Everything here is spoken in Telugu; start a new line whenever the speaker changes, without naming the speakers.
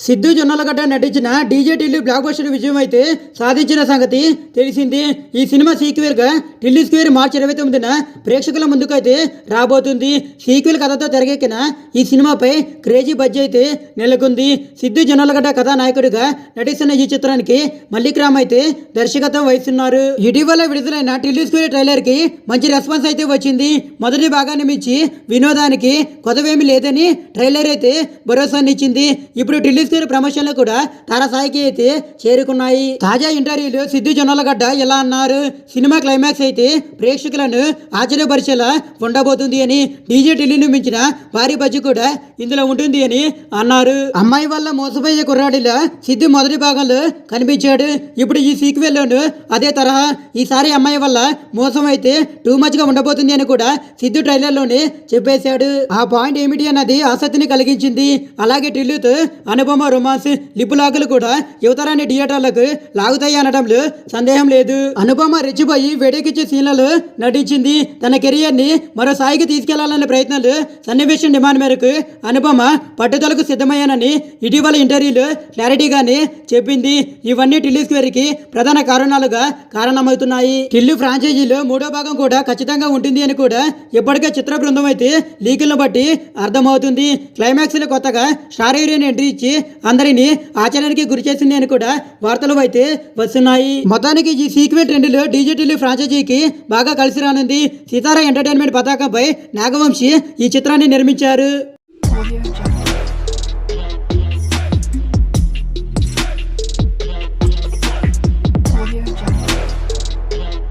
సిద్ధు జొన్నలగడ్డ నటించిన డీజే టిల్లు బ్లాక్ బస్టర్ విజయం అయితే సాధించిన సంగతి తెలిసింది. ఈ సినిమా సీక్వెల్గా టిల్లు స్క్వేర్ మార్చి 29న ప్రేక్షకుల ముందుకైతే రాబోతుంది. సీక్వెల్ కథతో తెరకెక్కిన ఈ సినిమాపై క్రేజీ బజ్ అయితే నెలకొంది. సిద్ధు జొన్నలగడ్డ కథానాయకుడిగా నటిస్తున్న ఈ చిత్రానికి మల్లిక్ రామ్ అయితే దర్శకత్వం వహిస్తున్నారు. ఇటీవల విడుదలైన టిల్లు స్క్వేర్ ట్రైలర్ కి మంచి రెస్పాన్స్ అయితే వచ్చింది. మొదటి భాగాన్ని మించి వినోదానికి కొదవేమీ లేదని ట్రైలర్ అయితే భరోసానిచ్చింది. ఇప్పుడు టిల్లు స్క్వేర్ ప్రమోషన్లు కూడా తారస్థాయికి అయితే చేరుకున్నాయి. తాజా ఇంటర్వ్యూలో సిద్ధు జొన్నలగడ్డ ఇలా అన్నారు. సినిమా క్లైమాక్స్ అయితే ప్రేక్షకులను ఆశ్చర్యపరిచేలా ఉండబోతుంది అని, డీజే టిల్లును మించిన భారీ బడ్జెట్ కూడా ఇందులో ఉంటుంది అని అన్నారు. అమ్మాయి వల్ల మోసపోయే కుర్రాడిలా సిద్ధు మొదటి భాగంలో కనిపించాడు. ఇప్పుడు ఈ సీక్వెల్లోనూ అదే తరహా. ఈసారి అమ్మాయి వల్ల మోసం అయితే టూ మచ్ గా ఉండబోతుంది అని కూడా సిద్ధు ట్రైలర్లోనే చెప్పేశాడు. ఆ పాయింట్ ఏమిటి అన్నది ఆసక్తిని కలిగించింది. అలాగే టిల్లుతో అనుపమ రొమాన్స్ లిప్ లాగులు కూడా యువతరాన్ని థియేటర్లకు లాగుతాయి అనడంలో సందేహం లేదు. అనుపమ రెచ్చిపోయి వేడెక్కిచ్చే సీన్లలో నటించింది. తన కెరియర్ ని మరో స్థాయికి తీసుకెళ్లాలనే ప్రయత్నాలు సన్నివేశం డిమాండ్ మేరకు అనుపమ పట్టుదలకు సిద్ధమయ్యానని ఇటీవల ఇంటర్వ్యూలో క్లారిటీగానే చెప్పింది. ఇవన్నీ టిల్లు స్క్వేర్ కి ప్రధాన కారణమవుతున్నాయి. టిల్లు ఫ్రాంచైజీలో మూడో భాగం కూడా ఖచ్చితంగా ఉంటుంది అని కూడా ఇప్పటికే చిత్ర బృందం అయితే లీకులను బట్టి అర్థమవుతుంది. క్లైమాక్స్ లో కొత్తగా స్టార్ హీరోయిన్ ఎంట్రీ ఇచ్చి అందరినీ ఆశ్చర్యానికి గురి చేసింది అని కూడా వార్తలు అయితే వస్తున్నాయి. మొత్తానికి ఈ సీక్వెల్ ట్రెండ్లో డీజే టిల్లు ఫ్రాంచైజీకి బాగా కలిసి రానుంది. సితారా ఎంటర్టైన్మెంట్ పతాకంపై నాగవంశీ ఈ చిత్రాన్ని నిర్మించారు.